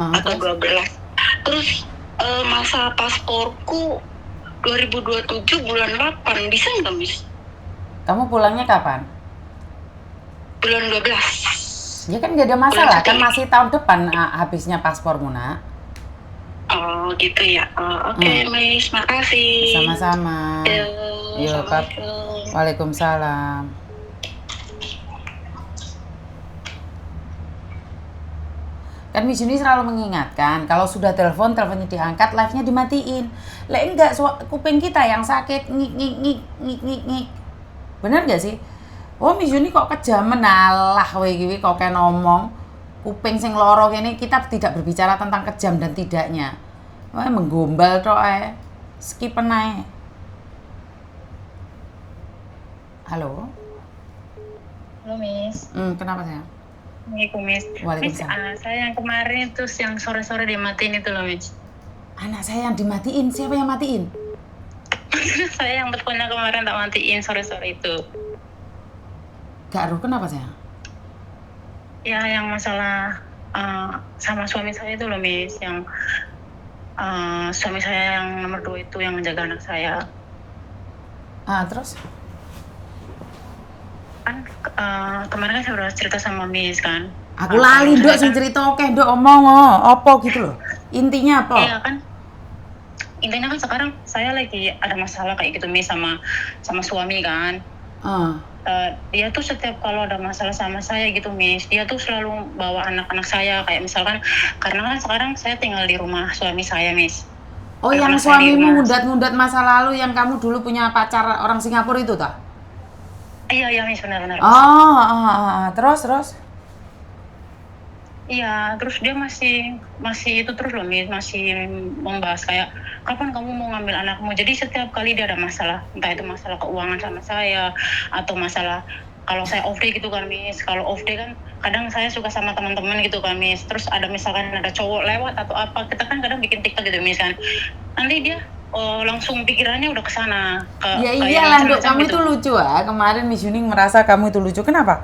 atau 12. Terus masa pasporku 2027 bulan 8, bisa nggak, Miss? Kamu pulangnya kapan? Bulan 12. Ya kan nggak ada masalah, kan masih tahun depan habisnya paspormu, nak. Oh gitu ya. Oke, Miss, makasih. Sama-sama. Yo, Pap. Assalamualaikum. Waalaikumsalam. Kan Miss Yuni selalu mengingatkan kalau sudah telepon, teleponnya diangkat, live-nya dimatiin. Lah enggak, kuping kita yang sakit, ngik ngik ngik ngik ngik ngik. Bener gak sih? Oh Miss Yuni kok kejamen, alah weh gini kok kayak ngomong kuping sing loro ini, kita tidak berbicara tentang kejam dan tidaknya. Wah menggombal tok skip ae. Halo. Halo Miss. Kenapa sayang? Assalamualaikum Miss. Miss, saya yang kemarin itu yang sore-sore dimatiin itu loh Miss. Anak saya yang dimatiin, siapa yang matiin? Saya yang teleponnya kemarin tak matiin sore-sore itu. Gak Ruh, kenapa sayang? Ya yang masalah sama suami saya itu loh Miss, yang suami saya yang nomor 2 itu yang menjaga anak saya. Terus? Kan kemarin kan saya udah cerita sama Miss kan. Aku lali Dok sing cerita oke Dok omong apa gitu loh. Intinya apa? Iya kan. Intinya kan sekarang saya lagi ada masalah kayak gitu Miss sama suami kan. Dia tuh setiap kalau ada masalah sama saya gitu Miss, dia tuh selalu bawa anak-anak saya, kayak misalkan karena kan sekarang saya tinggal di rumah suami saya Miss. Oh yang suamimu ngundat-ngundat masa lalu yang kamu dulu punya pacar orang Singapura itu toh? Iya Miss, benar-benar. Terus? Iya, terus dia masih itu terus loh Miss, masih membahas kayak kapan kamu mau ngambil anakmu. Jadi setiap kali dia ada masalah, entah itu masalah keuangan sama saya atau masalah kalau saya off day gitu kan Miss. Kalau off day kan kadang saya suka sama teman-teman gitu kan Miss. Terus ada misalkan ada cowok lewat atau apa, kita kan kadang bikin TikTok gitu Miss kan. Nanti dia langsung pikirannya udah kesana. Ya iyalah Dok, kamu gitu. Itu lucu kemarin Miss Yuning merasa kamu itu lucu. Kenapa?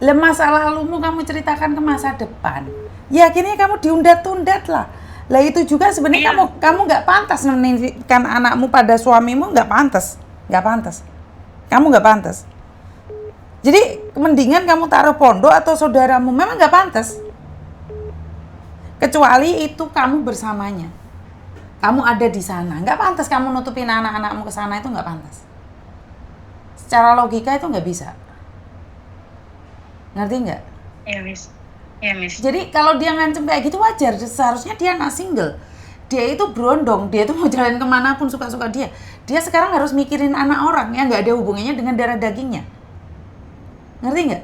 Masa lalumu kamu ceritakan ke masa depan. Ya akhirnya kamu diundat-undat lah. Lah itu juga sebenarnya kamu nggak pantas menitipkan anakmu pada suamimu, nggak pantas. Kamu nggak pantas. Jadi mendingan kamu taruh pondok atau saudaramu, memang nggak pantas. Kecuali itu kamu bersamanya. Kamu ada di sana, nggak pantas kamu nutupin anak-anakmu ke sana, itu nggak pantas. Secara logika itu nggak bisa. Ngerti nggak? Iya Miss. Jadi kalau dia ngancem kayak gitu wajar, seharusnya dia anak single. Dia itu berondong, dia itu mau jalan kemanapun suka-suka dia. Dia sekarang harus mikirin anak orang yang nggak ada hubungannya dengan darah dagingnya. Ngerti nggak?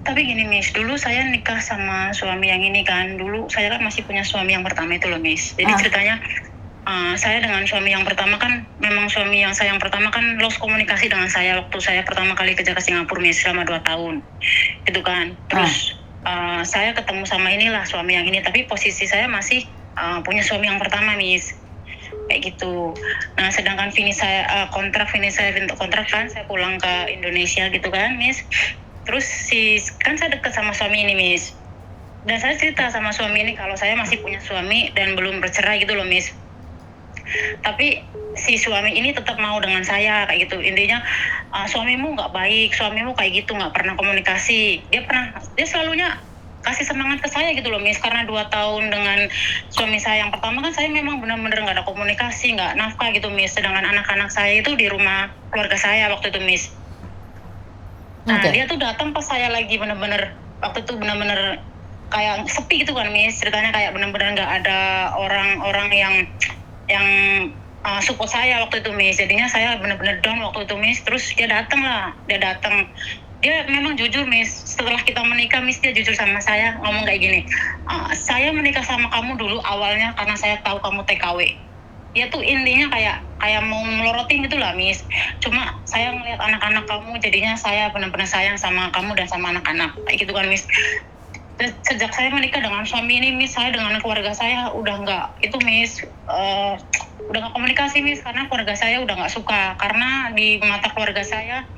Tapi gini Miss, dulu saya nikah sama suami yang ini kan. Dulu saya kan masih punya suami yang pertama itu loh Miss. Jadi ceritanya saya dengan suami yang pertama kan, memang suami yang saya yang pertama kan lost komunikasi dengan saya waktu saya pertama kali kerja ke Singapura Miss selama 2 tahun gitu kan. Terus saya ketemu sama inilah suami yang ini, tapi posisi saya masih punya suami yang pertama Miss, kayak gitu. Nah sedangkan kontrak kan saya pulang ke Indonesia gitu kan Miss. Terus kan saya deket sama suami ini Miss, dan saya cerita sama suami ini kalau saya masih punya suami dan belum bercerai gitu loh Miss. Tapi si suami ini tetap mau dengan saya kayak gitu. Intinya suamimu nggak baik, suamimu kayak gitu, nggak pernah komunikasi. Dia selalunya kasih semangat ke saya gitu loh Miss, karena 2 tahun dengan suami saya yang pertama kan saya memang benar-benar nggak ada komunikasi, nggak nafkah gitu Miss. Sedangkan anak-anak saya itu di rumah keluarga saya waktu itu Miss. Nah dia tuh datang pas saya lagi benar-benar waktu itu benar-benar kayak sepi gitu kan Miss, ceritanya kayak benar-benar nggak ada orang-orang yang support saya waktu itu Miss. Jadinya saya benar-benar down waktu itu Miss. Terus dia datang. Dia memang jujur Miss, setelah kita menikah Miss, dia jujur sama saya, ngomong kayak gini, saya menikah sama kamu dulu awalnya karena saya tahu kamu TKW. Dia tuh intinya kayak mau melorotin gitu lah Miss. Cuma saya ngeliat anak-anak kamu, jadinya saya benar-benar sayang sama kamu dan sama anak-anak kayak gitu kan Miss. Sejak saya menikah dengan suami ini Miss, saya dengan keluarga saya udah nggak itu Miss, udah nggak komunikasi Miss, karena keluarga saya udah nggak suka, karena di mata keluarga saya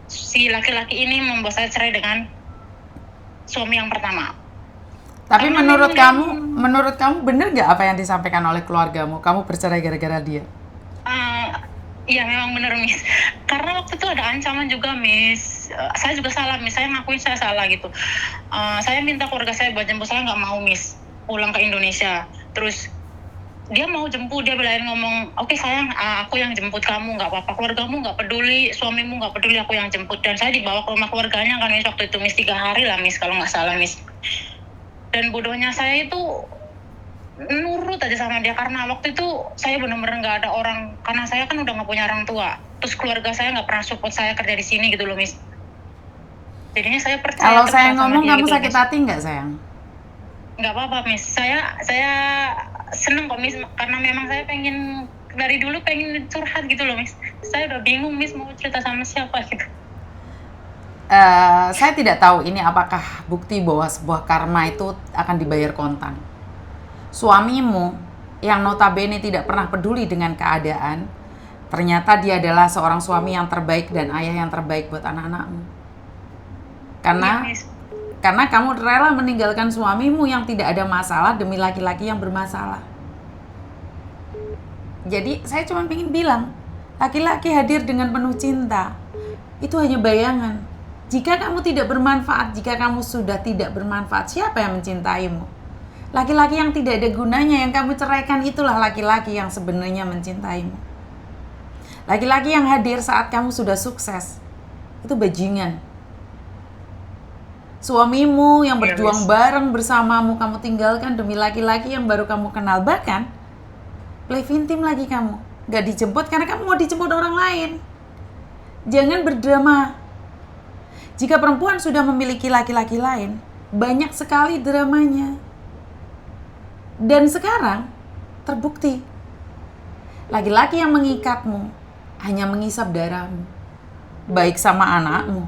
si laki-laki ini membuat saya cerai dengan suami yang pertama. Tapi Karena menurut kamu bener nggak apa yang disampaikan oleh keluargamu? Kamu bercerai gara-gara dia? eh, iya memang benar Miss. Karena waktu itu ada ancaman juga Miss. Saya juga salah Miss. Saya ngakuin saya salah gitu. Saya minta keluarga saya buat jemput, saya nggak mau Miss pulang ke Indonesia. Terus dia mau jemput, dia belain ngomong, oke sayang, aku yang jemput kamu, nggak apa-apa, keluargamu nggak peduli, suamimu nggak peduli, aku yang jemput. Dan saya dibawa ke rumah keluarganya kan Miss, waktu itu Miss 3 hari lah Miss kalau nggak salah Miss. Dan bodohnya saya itu nurut aja sama dia, karena waktu itu saya benar-benar nggak ada orang, karena saya kan udah nggak punya orang tua, terus keluarga saya nggak pernah support saya kerja di sini gitu loh Miss. Jadinya saya percaya. Kalau terus saya sama ngomong dia kamu gitu, sakit Miss. hati nggak sayang? Nggak apa-apa Miss, saya seneng kok Miss, karena memang saya pengen dari dulu pengen curhat gitu loh Miss. Saya udah bingung Miss mau cerita sama siapa gitu. Saya tidak tahu ini apakah bukti bahwa sebuah karma itu akan dibayar kontan. Suamimu yang notabene tidak pernah peduli dengan keadaan, ternyata dia adalah seorang suami yang terbaik dan ayah yang terbaik buat anak-anakmu. Iya, Miss. Karena kamu rela meninggalkan suamimu yang tidak ada masalah demi laki-laki yang bermasalah. Jadi saya cuma ingin bilang, laki-laki hadir dengan penuh cinta, itu hanya bayangan. Jika kamu tidak bermanfaat, jika kamu sudah tidak bermanfaat, siapa yang mencintaimu? Laki-laki yang tidak ada gunanya yang kamu ceraikan, itulah laki-laki yang sebenarnya mencintaimu. Laki-laki yang hadir saat kamu sudah sukses, itu bajingan. Suamimu yang berjuang bareng bersamamu, kamu tinggalkan demi laki-laki yang baru kamu kenal. Bahkan play victim lagi kamu, gak dijemput karena kamu mau dijemput orang lain. Jangan berdrama. Jika perempuan sudah memiliki laki-laki lain, banyak sekali dramanya. Dan sekarang terbukti, laki-laki yang mengikatmu hanya mengisap darahmu, baik sama anakmu.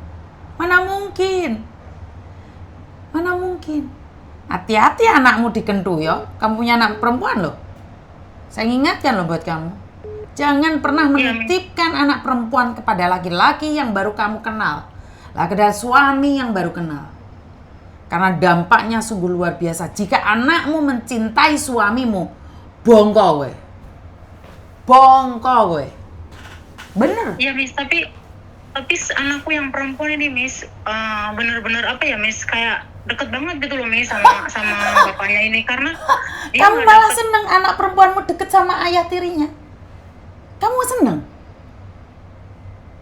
Mana mungkin? Hati-hati anakmu dikentu ya. Kamu punya anak perempuan loh. Saya ingatkan loh buat kamu. Jangan pernah menitipkan anak perempuan kepada laki-laki yang baru kamu kenal. Kepada suami yang baru kenal. Karena dampaknya sungguh luar biasa. Jika anakmu mencintai suamimu, bongko we. Bener. Iya Miss, tapi anakku yang perempuan ini Miss, bener-bener apa ya Miss, kayak deket banget gitu loh Miss sama bapaknya ini, karena dia Kamu nggak malah dapet- seneng anak perempuanmu deket sama ayah tirinya. Kamu seneng?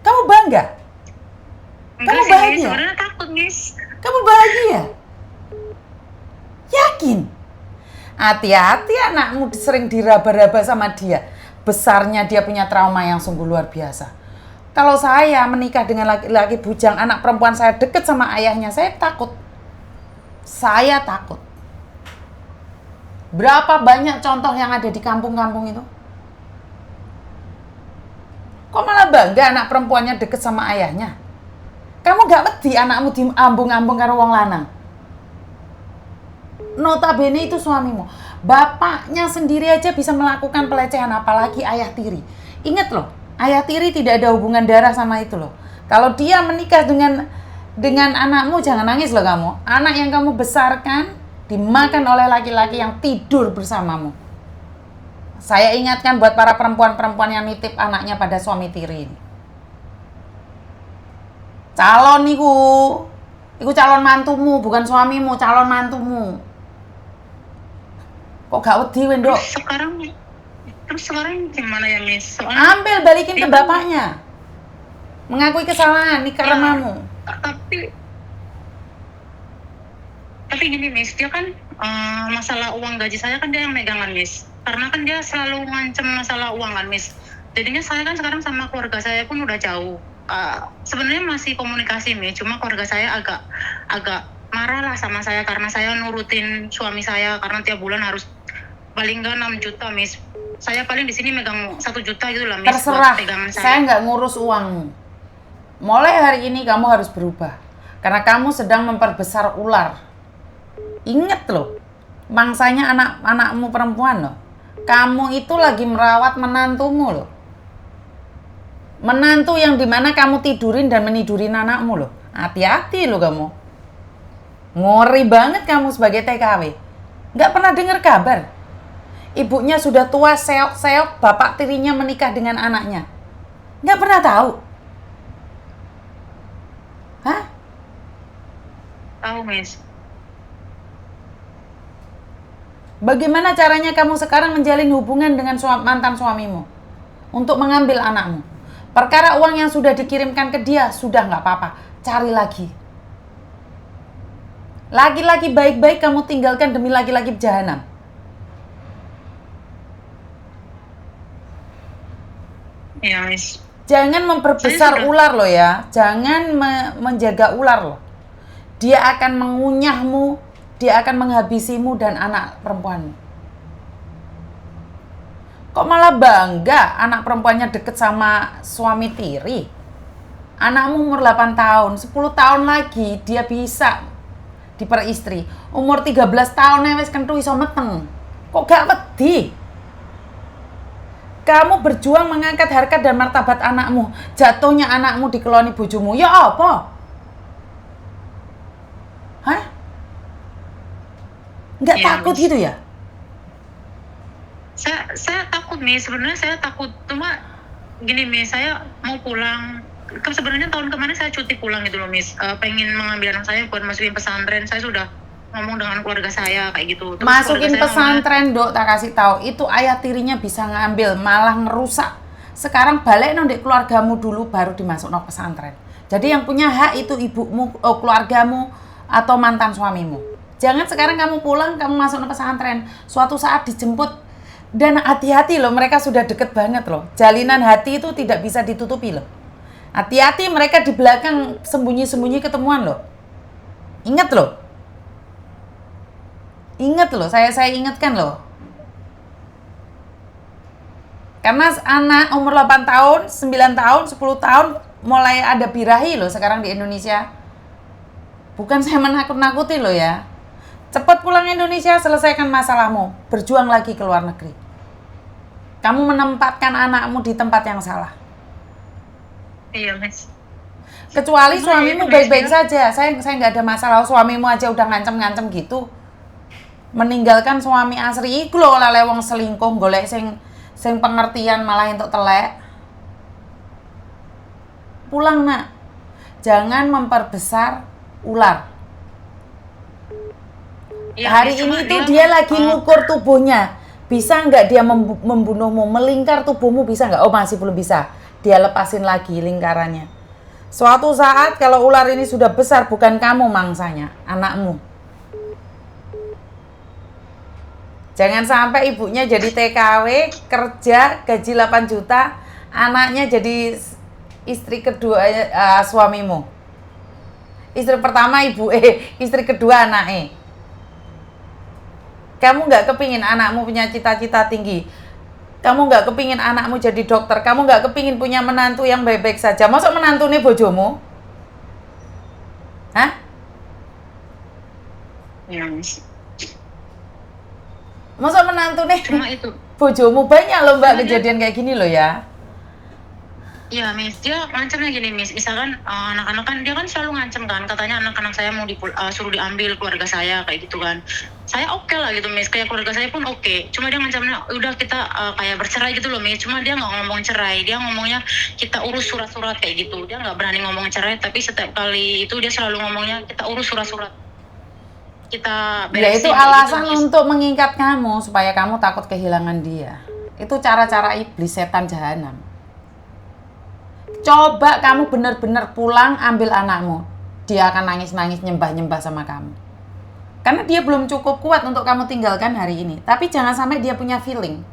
Kamu bangga? Enggak Kamu sih Miss, bahagia? sebenarnya takut Miss. Kamu bahagia? Yakin? Hati-hati anakmu sering diraba-raba sama dia. Besarnya dia punya trauma yang sungguh luar biasa. Kalau saya menikah dengan laki-laki bujang, anak perempuan saya deket sama ayahnya, saya takut. Berapa banyak contoh yang ada di kampung-kampung itu? Kok malah bangga anak perempuannya deket sama ayahnya? Kamu gak wedi anakmu diambung-ambung karo wong lanang? Notabene itu suamimu. Bapaknya sendiri aja bisa melakukan pelecehan, apalagi ayah tiri. Ingat loh, ayah tiri tidak ada hubungan darah sama itu loh. Kalau dia menikah dengan anakmu, jangan nangis loh kamu. Anak yang kamu besarkan dimakan oleh laki-laki yang tidur bersamamu. Saya ingatkan buat para perempuan-perempuan yang nitip anaknya pada suami tiri ini. Calon iku calon mantumu, bukan suamimu, calon mantumu. Kok gak wedi wendok? Terus sekarang gimana ya Miss? Soalnya Ambil balikin ke bapaknya. Mengakui kesalahan, ini karmamu. Tapi gini Miss, dia kan masalah uang gaji saya kan dia yang megangan Miss. Karena kan dia selalu ngancem masalah uang kan Miss. Jadinya saya kan sekarang sama keluarga saya pun udah jauh. Sebenarnya masih komunikasi Miss, cuma keluarga saya agak marah lah sama saya karena saya nurutin suami saya, karena tiap bulan harus paling nggak 6 juta Miss. Saya paling di sini megang 1 juta gitu lah Miss. Terserah, buat pegangan saya nggak ngurus uangmu. Mulai hari ini kamu harus berubah. Karena kamu sedang memperbesar ular. Ingat loh, mangsanya anak-anakmu perempuan loh. Kamu itu lagi merawat menantumu loh. Menantu yang dimana kamu tidurin dan menidurin anakmu loh. Hati-hati loh kamu. Ngori banget kamu sebagai TKW. Nggak pernah dengar kabar. Ibunya sudah tua, seok-seok, bapak tirinya menikah dengan anaknya. Nggak pernah tahu. Hah? Tahu, Miss. Bagaimana caranya kamu sekarang menjalin hubungan dengan mantan suamimu? Untuk mengambil anakmu. Perkara uang yang sudah dikirimkan ke dia, sudah nggak apa-apa. Cari lagi. Laki-laki baik-baik kamu tinggalkan demi laki-laki jahanam. Iya, Miss. Jangan memperbesar ular loh ya. Jangan menjaga ular loh. Dia akan mengunyahmu, dia akan menghabisimu dan anak perempuanmu. Kok malah bangga anak perempuannya deket sama suami tiri? Anakmu umur 8 tahun, 10 tahun lagi dia bisa diperistri. Umur 13 tahun wis kentu iso meteng. Kok gak wedi? Kamu berjuang mengangkat harkat dan martabat anakmu. Jatuhnya anakmu dikeloni bojomu. Ya apa? Hah? Nggak Iya, takut Miss. gitu ya? Saya takut, Miss. Sebenarnya saya takut, cuma gini, Miss, saya mau pulang. Sebenarnya tahun kemarin saya cuti pulang gitu loh, Miss. Pengen mengambil anak saya buat masukin pesantren. Saya sudah ngomong dengan keluarga saya kayak gitu. Terus Masukin keluarga saya pesantren, Dok, tak kasih tahu. Itu ayah tirinya bisa ngambil, malah ngerusak. Sekarang balik nondek keluargamu dulu baru dimasuk no pesantren. Jadi yang punya hak itu ibumu, keluargamu atau mantan suamimu. Jangan sekarang kamu pulang, kamu masuk no pesantren. Suatu saat dijemput. Dan hati-hati loh, mereka sudah deket banget loh. Jalinan hati itu tidak bisa ditutupi loh. Hati-hati, mereka di belakang sembunyi-sembunyi ketemuan loh. Ingat loh. Ingat loh, saya ingatkan loh. Karena anak umur 8 tahun, 9 tahun, 10 tahun mulai ada birahi loh sekarang di Indonesia. Bukan saya menakut-nakuti loh ya. Cepat pulang Indonesia, selesaikan masalahmu. Berjuang lagi ke luar negeri. Kamu menempatkan anakmu di tempat yang salah. Iya, Miss. Kecuali suamimu baik-baik Miss, saja. Saya nggak ada masalah. Suamimu aja udah ngancem-ngancem gitu. Meninggalkan suami asri iku lho oleh wong selingkuh golek sing pengertian malah entuk telek. Pulang, Nak. Jangan memperbesar ular. Iya, Hari Miss, cuma ini tuh dia lagi oh, ngukur tubuhnya. Bisa nggak dia membunuhmu, melingkar tubuhmu, bisa nggak? Oh, masih belum bisa. Dia lepasin lagi lingkarannya. Suatu saat kalau ular ini sudah besar, bukan kamu mangsanya, anakmu. Jangan sampai ibunya jadi TKW, kerja, gaji 8 juta, anaknya jadi istri kedua suamimu. Istri pertama istri kedua anaknya. Kamu nggak kepingin anakmu punya cita-cita tinggi. Kamu nggak kepingin anakmu jadi dokter. Kamu nggak kepingin punya menantu yang baik-baik saja. Masa menantu nih bojomu? Hah? iya, Miss. Masa menantu nih Cuma itu. bojomu? Banyak loh Mbak kejadian kayak gini loh ya. Iya, Miss. Dia ngancamnya gini, Miss. Misalkan anak-anak kan dia kan selalu ngancam kan. Katanya anak-anak saya mau suruh diambil keluarga saya kayak gitu kan. Saya oke lah gitu, Miss. Kayak keluarga saya pun oke. Cuma dia ngancamnya udah kita kayak bercerai gitu loh, Miss. Cuma dia nggak ngomong cerai. Dia ngomongnya kita urus surat-surat kayak gitu. Dia nggak berani ngomong cerai, tapi setiap kali itu dia selalu ngomongnya kita urus surat-surat. Kita Ya itu beresin kayak alasan gitu, Miss. untuk mengikat kamu supaya kamu takut kehilangan dia. Itu cara-cara iblis setan jahanam. Coba kamu benar-benar pulang ambil anakmu. Dia akan nangis-nangis nyembah-nyembah sama kamu. Karena dia belum cukup kuat untuk kamu tinggalkan hari ini. Tapi jangan sampai dia punya feeling.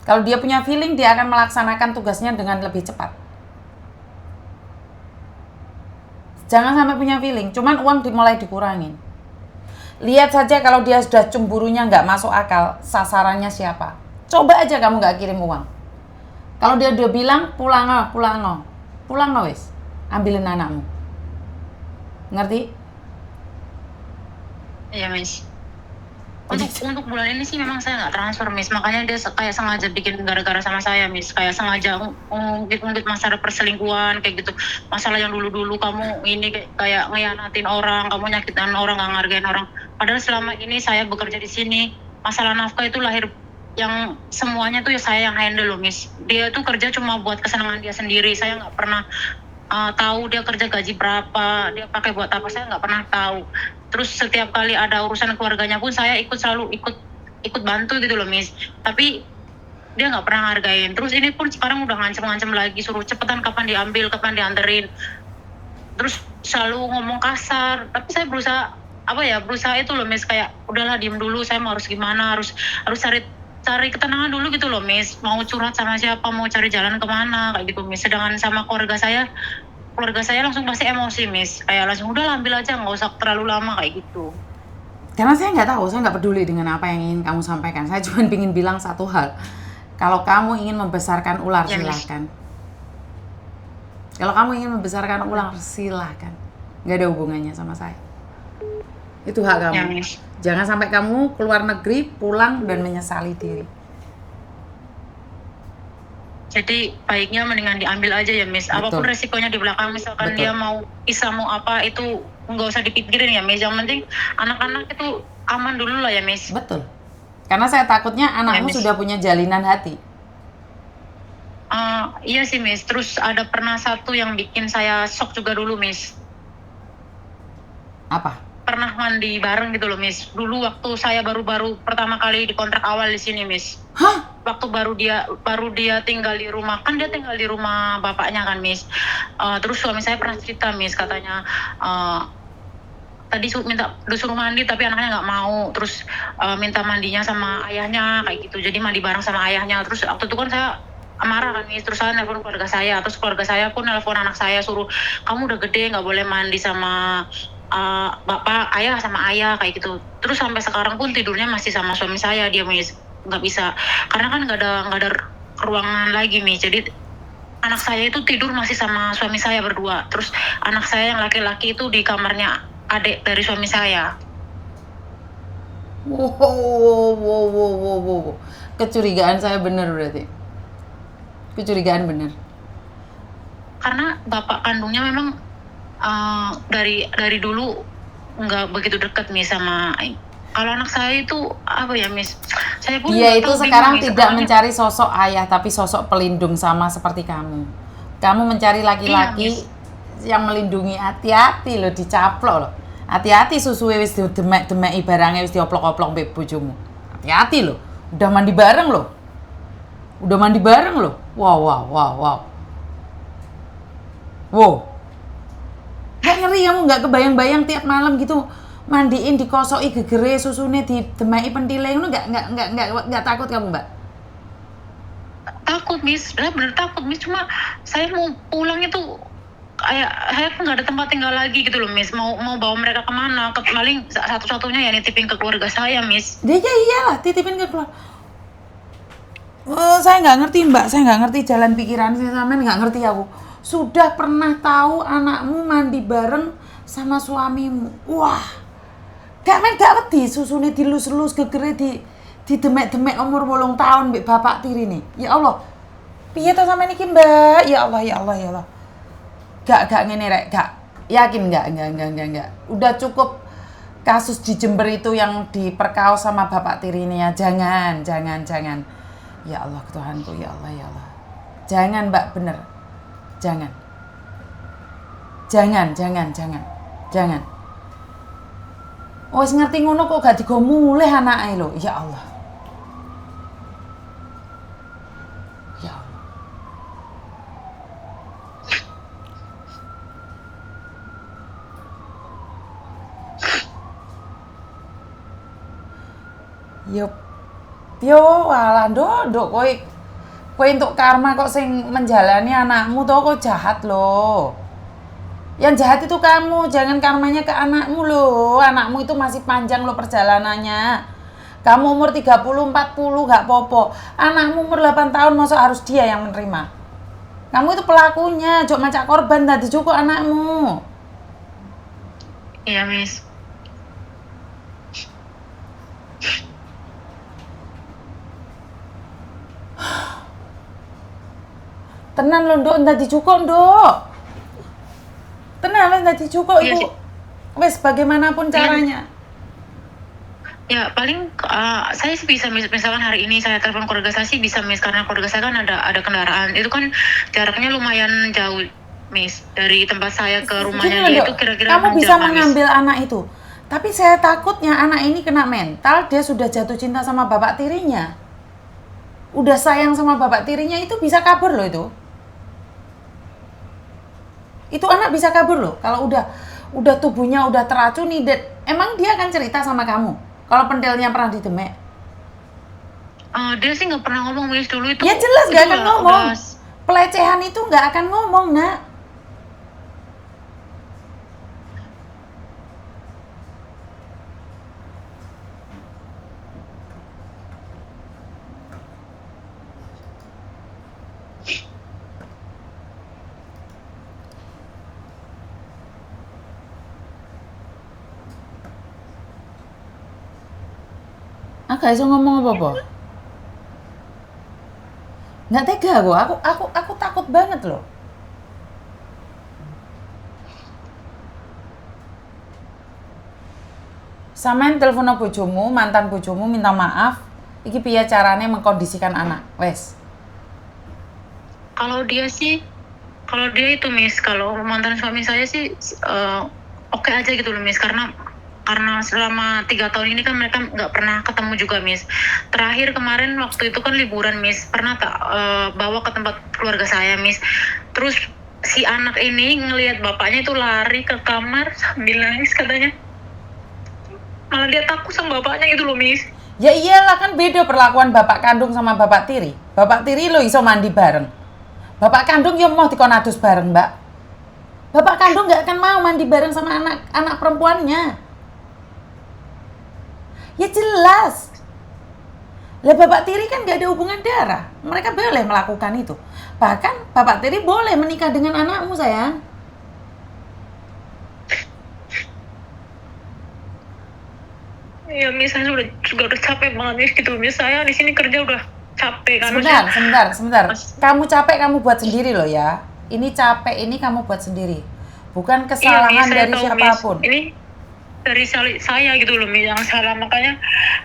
Kalau dia punya feeling, dia akan melaksanakan tugasnya dengan lebih cepat. Jangan sampai punya feeling. Cuman uang mulai dikurangin. Lihat saja kalau dia sudah cemburunya nggak masuk akal, sasarannya siapa. Coba aja kamu nggak kirim uang. Kalau dia udah bilang pulang wes, ambilin anakmu. Ngerti? Iya, Miss. Untuk bulan ini sih memang saya nggak transfer, Miss. Makanya dia kayak sengaja bikin gara-gara sama saya, Miss. Kayak sengaja ngungkit masalah perselingkuhan kayak gitu. Masalah yang dulu-dulu kamu ini kayak ngehianatin orang, kamu nyakitin orang, nggak ngargain orang. Padahal selama ini saya bekerja di sini, masalah nafkah itu lahir yang semuanya tuh ya saya yang handle loh, Miss. Dia tuh kerja cuma buat kesenangan dia sendiri. Saya nggak pernah tahu dia kerja gaji berapa, dia pakai buat apa, saya nggak pernah tahu. Terus setiap kali ada urusan keluarganya pun saya selalu ikut bantu gitu loh, Miss. Tapi dia nggak pernah hargain. Terus ini pun sekarang udah ngancem-ngancem lagi, suruh cepetan kapan diambil, kapan dianterin. Terus selalu ngomong kasar. Tapi saya berusaha itu loh, Miss, kayak udahlah diem dulu, saya mau harus gimana, harus cari ketenangan dulu gitu loh, Miss. Mau curhat sama siapa, mau cari jalan kemana kayak gitu, Miss. Sedangkan sama keluarga saya langsung pasti emosi, Miss. Kayak langsung udah ambil aja, nggak usah terlalu lama kayak gitu. Karena saya nggak tahu, saya nggak peduli dengan apa yang ingin kamu sampaikan. Saya cuma ingin bilang satu hal. Kalau kamu ingin membesarkan ular, Ya, silahkan. Kalau kamu ingin membesarkan ular, silahkan. Nggak ada hubungannya sama saya. Itu hak kamu. Ya, Miss. Jangan sampai kamu keluar negeri, pulang dan menyesali diri. Jadi baiknya mendingan diambil aja ya, Miss. Betul. Apapun resikonya di belakang, misalkan Betul. dia mau apa itu nggak usah dipikirin ya, Miss. Yang penting anak-anak itu aman dulu lah ya, Miss. Betul. Karena saya takutnya anakmu Miss. sudah punya jalinan hati. Iya sih, Miss. Terus ada pernah satu yang bikin saya shock juga dulu, Miss. Apa? Pernah mandi bareng gitu loh, Miss. Dulu waktu saya baru pertama kali di kontrak awal di sini, Miss. Hah? Waktu baru dia tinggal di rumah, kan dia tinggal di rumah bapaknya kan, Miss. Terus suami saya pernah cerita, Miss, katanya tadi disuruh mandi tapi anaknya nggak mau, terus minta mandinya sama ayahnya kayak gitu, jadi mandi bareng sama ayahnya. Terus waktu itu kan saya marah kan, Miss. Terus saya nelfon keluarga saya, terus keluarga saya pun nelfon anak saya, suruh kamu udah gede nggak boleh mandi sama bapak, ayah sama ayah kayak gitu. Terus sampai sekarang pun tidurnya masih sama suami saya dia, Miss. Nggak bisa, karena kan nggak ada ruangan lagi, Miss. Jadi anak saya itu tidur masih sama suami saya berdua. Terus anak saya yang laki-laki itu di kamarnya adik dari suami saya. Wow. Kecurigaan saya benar berarti. Kecurigaan benar. Karena bapak kandungnya memang dari dulu nggak begitu dekat, Miss, sama. Kalau anak saya itu apa ya, Miss? Saya pun Dia itu sekarang bingung, Miss. tidak mencari sosok ayah tapi sosok pelindung sama seperti kamu. Kamu mencari laki-laki yang melindungi. Hati-hati loh, dicaplok loh. Hati-hati susuwe wis demek-demeki barangnya wis dioplok-oplok mbek bojomu. Hati-hati loh. Udah mandi bareng loh. Wow. Gak ngeri kamu, gak kebayang-bayang tiap malam gitu mandiin, dikosoki gegere, susune didemeki pentile, ngono gak takut kamu, Mbak? Takut, Miss. Bener takut, Miss. Cuma saya mau pulang itu kayak saya pun nggak ada tempat tinggal lagi gitu loh, Miss. Mau bawa mereka kemana? Paling satu-satunya ya nitipin ke keluarga saya, Miss. Dia iyalah titipin ke keluarga. Saya nggak ngerti, Mbak. Saya nggak ngerti jalan pikiran saya, sampean nggak ngerti aku. Sudah pernah tahu anakmu mandi bareng sama suamimu. Wah, gak wedi susune dilus-lus gegere didemek-demek umur 8 tahun mbek bapak tirine. Ya Allah. Piye to sampean iki, Mbak? Ya Allah. Gak ngene rek, gak. Yakin enggak. Udah cukup kasus di Jember itu yang diperkaos sama bapak tirine ya. Jangan. Ya Allah Tuhanku, ya Allah. Jangan, Mbak, bener. Jangan. Oh, wis ngerti ngono kok gak digo mulih anake lho. Ya Allah. Yo, alah ndok kowe entuk karma kok sing menjalani anakmu to kok jahat loh. Yang jahat itu kamu, jangan karmanya ke anakmu loh. Anakmu itu masih panjang loh perjalanannya. Kamu umur 30, 40 gak popo. Anakmu umur 8 tahun masa harus dia yang menerima. Kamu itu pelakunya, jok macak korban tadi cukup anakmu. Iya, Miss. Tenan lho, Nduk, ndak dicukuk, Nduk. Tenan wis ndak dicukuk Iya iku. sih. Wis bagaimanapun caranya. Ya paling saya sih bisa misalkan hari ini saya telepon keluarga saya sih bisa Miss, karena keluarga saya kan ada kendaraan. Itu kan jaraknya lumayan jauh Miss, dari tempat saya ke rumahnya Gini dia loh, itu kira-kira kamu 6 bisa jam, Miss. mengambil anak itu. Tapi saya takutnya anak ini kena mental, dia sudah jatuh cinta sama bapak tirinya. Udah sayang sama bapak tirinya, itu bisa kabur loh itu. Itu anak bisa kabur loh. Kalau udah tubuhnya udah teracuni, emang dia akan cerita sama kamu kalau pentilnya pernah didemek? Dia sih nggak pernah ngomong Miss dulu itu. Ya jelas itu gak akan ngomong. udah- Pelecehan itu gak akan ngomong, Nak. Gak iso ngomong apa-apa. Nggak tega gua, aku takut banget loh. Samain telepon bojomu, mantan bojomu minta maaf. Iki piye carane mengkondisikan anak, wes. Kalau dia itu Miss, kalau mantan suami saya sih oke aja gitu loh Miss, karena selama 3 tahun ini kan mereka nggak pernah ketemu juga Miss. Terakhir kemarin waktu itu kan liburan Miss, pernah tak bawa ke tempat keluarga saya Miss. Terus si anak ini ngelihat bapaknya itu lari ke kamar sambil nangis katanya. Malah dia takut sama bapaknya gitu loh Miss. Ya iyalah, kan beda perlakuan bapak kandung sama bapak tiri. Bapak tiri lo iso mandi bareng. Bapak kandung ya mau dikon adus bareng, Mbak. Bapak kandung nggak akan mau mandi bareng sama anak perempuannya. Ya jelas. Lah bapak tiri kan gak ada hubungan darah. Mereka boleh melakukan itu. Bahkan bapak tiri boleh menikah dengan anakmu, sayang. Ya Miss, saya juga udah capek banget Miss gitu Miss. Saya di sini kerja udah capek kan. Sebentar. Kamu capek, kamu buat sendiri loh ya. Ini capek, ini kamu buat sendiri. Bukan kesalahan Miss, saya dari tahu, siapapun. Miss. Ini dari saya gitu loh Miss yang salah, makanya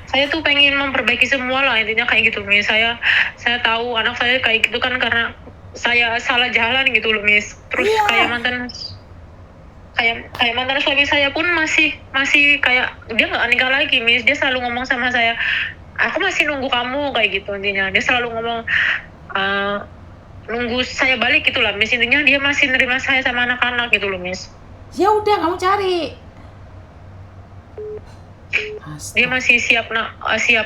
saya tuh pengen memperbaiki semua lah, intinya kayak gitu Miss. Saya tahu anak saya kayak gitu kan karena saya salah jalan gitu loh Miss. Terus Iya. kayak mantan suami saya pun masih kayak dia nggak nikah lagi Miss. Dia selalu ngomong sama saya, aku masih nunggu kamu kayak gitu intinya. Dia selalu ngomong nunggu saya balik gitu lah Miss. Intinya dia masih nerima saya sama anak-anak gitu loh Miss. Ya udah, kamu cari. Dia masih siap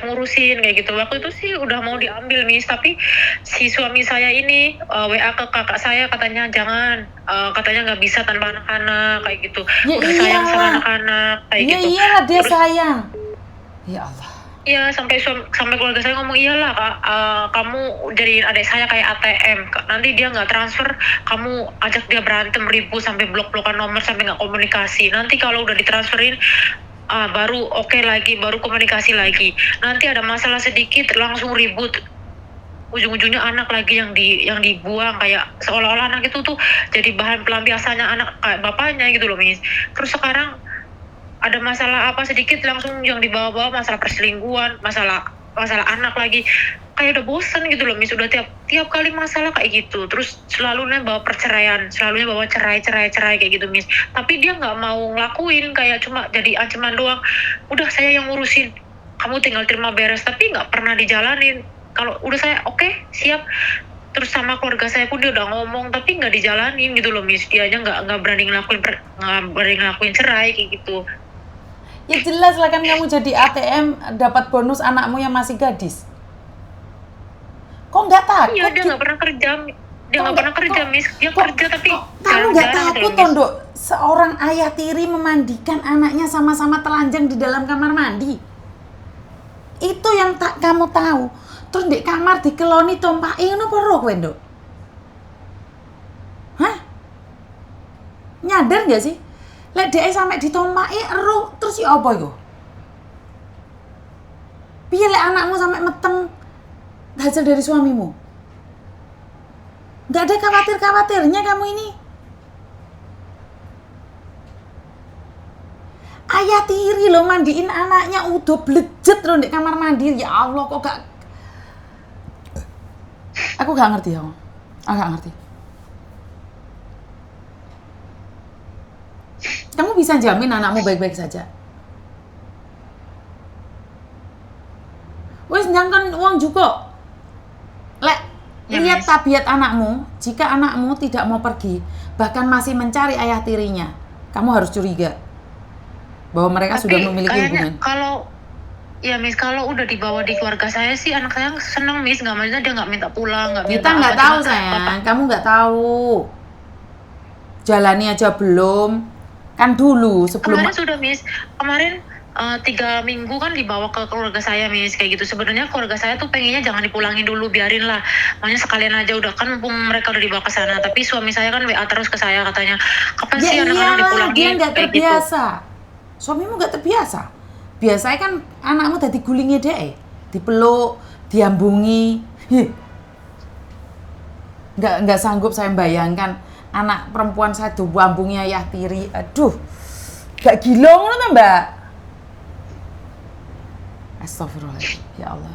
ngurusin kayak gitu. Waktu itu sih udah mau diambil Miss, tapi si suami saya ini WA ke kakak saya katanya jangan, katanya nggak bisa tanpa anak-anak kayak gitu. Ya Udah sayang sama iyalah. anak-anak kayak Ya gitu. iyalah, dia Terus, sayang. Ya Allah. iya, sampai keluarga saya ngomong iyalah Kak, kamu jadiin adik saya kayak ATM. Nanti dia nggak transfer, kamu ajak dia berantem ribut sampai blok-blokan nomor sampai nggak komunikasi. Nanti kalau udah ditransferin baru oke lagi, baru komunikasi lagi. Nanti ada masalah sedikit langsung ribut. Ujung-ujungnya anak lagi yang dibuang, kayak seolah-olah anak itu tuh jadi bahan pelampiasannya anak kayak bapaknya gitu loh Miss. Terus sekarang ada masalah apa sedikit langsung yang dibawa-bawa masalah perselingkuhan, masalah anak lagi. Kayak udah bosen gitu loh Miss, udah tiap kali masalah kayak gitu. Terus selalunya bawa perceraian, selalunya bawa cerai kayak gitu Miss. Tapi dia nggak mau ngelakuin, kayak cuma jadi ancaman doang. Udah saya yang ngurusin, kamu tinggal terima beres, tapi nggak pernah dijalanin. Kalau udah saya oke, siap. Terus sama keluarga saya pun dia udah ngomong, tapi nggak dijalanin gitu loh Miss. Dia aja nggak berani ngelakuin cerai kayak gitu. Ya jelas lah, kan kamu jadi ATM dapat bonus anakmu yang masih gadis. Kok nggak takut? Iya, dia nggak pernah kerja. Dia nggak pernah kerja, Miss. Dia kerja tapi kamu nggak jarang-jarang takut, gitu loh, Miss. Tondo? Seorang ayah tiri memandikan anaknya sama-sama telanjang di dalam kamar mandi. Itu yang tak kamu tahu. Terus di kamar dikeloni tompaki ngono apa roh kowe, Nduk? Hah? Nyadar nggak sih? Lek dhek sampe ditompaki ero, terus ya apa iku? Piye lek anakmu sampe meteng hasil dari suamimu? Nggak ada khawatir-khawatirnya kamu ini. Ayah tiri loh mandiin anaknya udah blejet loh di kamar mandi. Ya Allah kok gak. Aku gak ngerti ya. Aku gak ngerti. Kamu bisa jamin anakmu baik-baik saja? Wes jangan uang juga. Lek, Ya, lihat Miss. tabiat anakmu. Jika anakmu tidak mau pergi, bahkan masih mencari ayah tirinya, kamu harus curiga bahwa mereka Tapi sudah memiliki kayaknya hubungan. kalau udah dibawa di keluarga saya sih anak saya seneng Miss, nggak maksudnya dia nggak minta pulang, nggak minta Kita nggak apa, tahu cuma sayang, bapak. kamu nggak tahu. Jalani aja belum. Kan dulu sebelum Kemarin sudah Miss, kemarin 3 minggu kan dibawa ke keluarga saya Miss, kayak gitu. Sebenarnya keluarga saya tuh pengennya jangan dipulangin dulu, biarin lah. Makanya sekalian aja udah kan mumpung mereka udah dibawa ke sana. Tapi suami saya kan WA terus ke saya katanya, kapan ya sih anak-anak iyalah dipulangin? dia nggak Kayak gitu. terbiasa. Suamimu nggak terbiasa. Biasanya kan anakmu tadi gulingnya deh, dipeluk, diambungi. Hih. Nggak sanggup saya bayangkan anak perempuan saya diambungi ayah tiri. Aduh, nggak gilong loh mbak. Astagfirullahaladzim, ya Allah.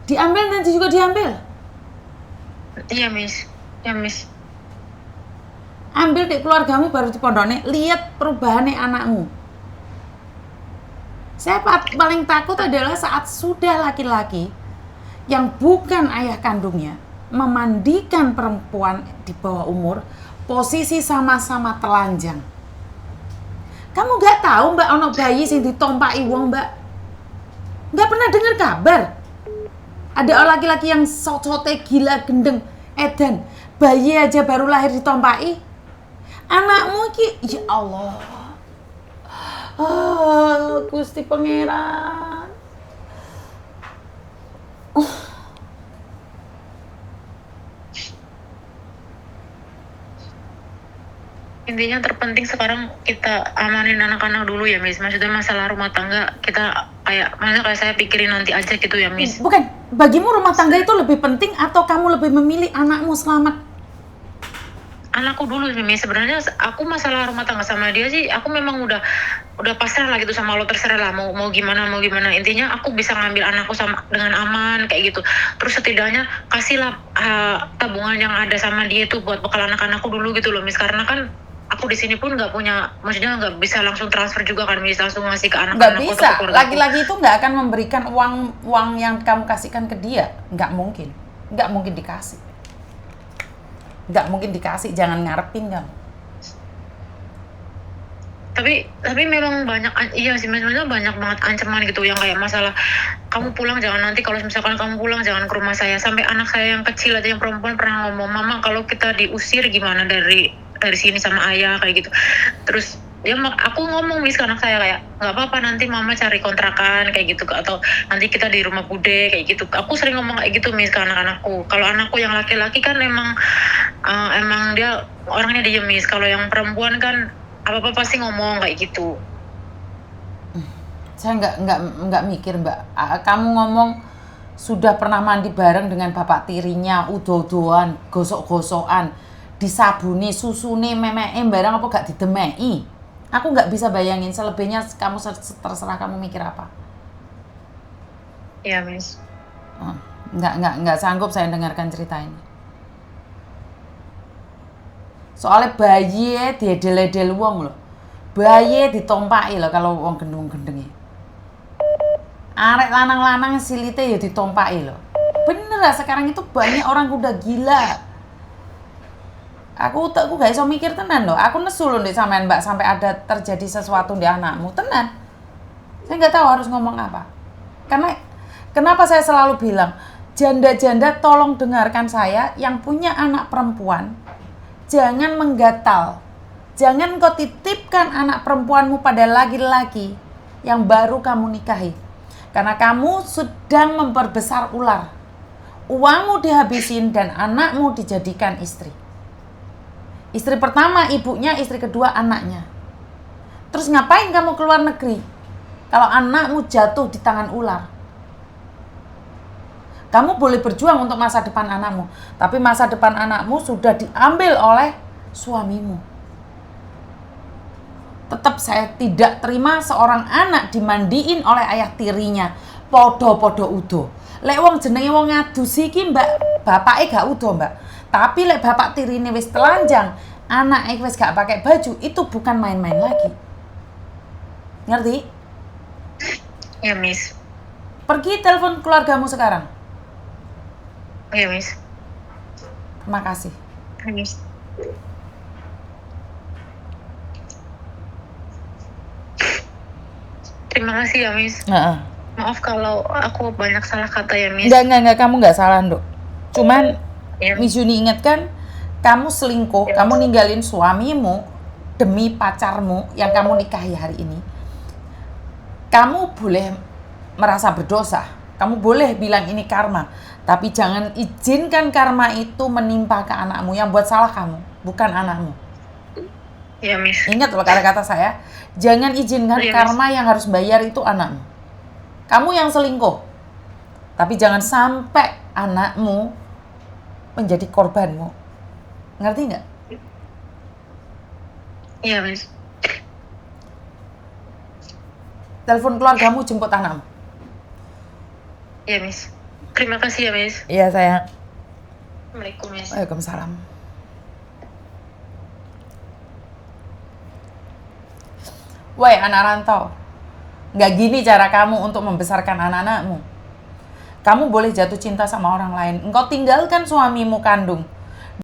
Diambil nanti juga diambil. Iya Miss, ya Miss. Ambil di keluargamu baru di pondoknya, lihat perubahannya anakmu. Saya paling takut adalah saat sudah laki-laki yang bukan ayah kandungnya memandikan perempuan di bawah umur, posisi sama-sama telanjang. Kamu gak tahu mbak ono bayi sing ditompaki wong mbak? Gak pernah dengar kabar? Ada laki-laki yang socote gila gendeng edan, bayi aja baru lahir ditompaki. Anakmu ki, ya Allah. Gusti Pangeran. Intinya terpenting sekarang kita amanin anak-anak dulu ya Miss. Maksudnya masalah rumah tangga kita maksudnya kayak saya pikirin nanti aja gitu ya Miss. Bukan, bagimu rumah tangga itu lebih penting atau kamu lebih memilih anakmu selamat? Anakku dulu sih Miss. Sebenarnya aku masalah rumah tangga sama dia sih aku memang udah pasrah lah gitu sama lo, terserah lah mau gimana. Intinya aku bisa ngambil anakku sama dengan aman kayak gitu. Terus setidaknya kasihlah tabungan yang ada sama dia itu buat bekal anak-anakku dulu gitu loh Miss. Karena kan aku di sini pun nggak punya, maksudnya nggak bisa langsung transfer juga kan Miss, langsung ngasih ke Nggak anak-anakku bisa, atau ke keluargaku. laki-laki itu nggak akan memberikan uang yang kamu kasihkan ke dia. Nggak mungkin dikasih. Nggak mungkin dikasih, jangan ngarepin kamu. Tapi memang banyak, iya sih sebenarnya banyak banget ancaman gitu yang kayak masalah kamu pulang jangan, nanti kalau misalkan kamu pulang jangan ke rumah saya. Sampai anak saya yang kecil aja yang perempuan pernah ngomong, mama kalau kita diusir gimana dari sini sama ayah kayak gitu. Terus ya aku ngomong Miss ke anak saya kayak nggak apa-apa nanti mama cari kontrakan kayak gitu, atau nanti kita di rumah bude kayak gitu. Aku sering ngomong kayak gitu Miss ke anak-anakku. Kalau anakku yang laki-laki kan emang dia orangnya diem Miss. Kalau yang perempuan kan apa-apa pasti ngomong kayak gitu. Saya nggak mikir mbak. Kamu ngomong sudah pernah mandi bareng dengan bapak tirinya, udo-udoan, gosok-gosokan, disabuni, susune, memeke barang apa gak didemei. Aku nggak bisa bayangin. Selebihnya kamu terserah kamu mikir apa. Iya Miss. Nggak sanggup saya dengarkan cerita ini. Soalnya bayi diedel-edel wong loh. Bayi ditompaki loh kalau wong gendung-gendengnya. Arek lanang-lanang silite ya ditompaki loh. Bener lah, sekarang itu banyak orang udah gila. Aku gak iso mikir tenan loh. Aku nesu loh nih sampean mbak sampai ada terjadi sesuatu di anakmu, tenan. Saya nggak tahu harus ngomong apa. Karena kenapa saya selalu bilang, janda-janda tolong dengarkan saya yang punya anak perempuan. Jangan menggatal. Jangan kau titipkan anak perempuanmu pada laki-laki yang baru kamu nikahi. Karena kamu sedang memperbesar ular. Uangmu dihabisin dan anakmu dijadikan istri. Istri pertama ibunya, istri kedua anaknya. Terus ngapain kamu keluar negeri? kalau anakmu jatuh di tangan ular. Kamu boleh berjuang untuk masa depan anakmu, tapi masa depan anakmu sudah diambil oleh suamimu. Tetap saya tidak terima seorang anak dimandiin oleh ayah tirinya. Podo-podo udo. Lek wong jenenge wong ngadusi iki Mbak, bapake gak udo, Mbak. Tapi lek bapak tirine wis telanjang, anake wis gak pakai baju, itu bukan main-main lagi. Ngerti? Ya, Miss. Pergi telepon keluargamu sekarang. Iya, Miss. Terima kasih. Ya, Miss. Terima kasih ya, Miss. Heeh. Maaf kalau aku banyak salah kata ya, Miss. Enggak, kamu enggak salah, Nduk. Cuman Ya, Miss Yuni ingatkan, kamu selingkuh, Ya. kamu ninggalin suamimu demi pacarmu yang kamu nikahi hari ini. Kamu boleh merasa berdosa, kamu boleh bilang ini karma, tapi jangan izinkan karma itu menimpa ke anakmu. Yang buat salah kamu, bukan anakmu. ya, Miss. Ingat loh kata-kata saya, jangan izinkan Iya, Miss. karma yang harus bayar itu anakmu. Kamu yang selingkuh, tapi jangan sampai anakmu menjadi korbanmu. Ngerti nggak? Iya, Miss. Telepon keluargamu, jemput anakmu. Iya, Miss. Terima kasih ya, Miss. Iya sayang. Assalamualaikum, Miss. Waalaikumsalam. Woi anak rantau, nggak gini cara kamu untuk membesarkan anak-anakmu. Kamu boleh jatuh cinta sama orang lain. Engkau tinggalkan suamimu kandung.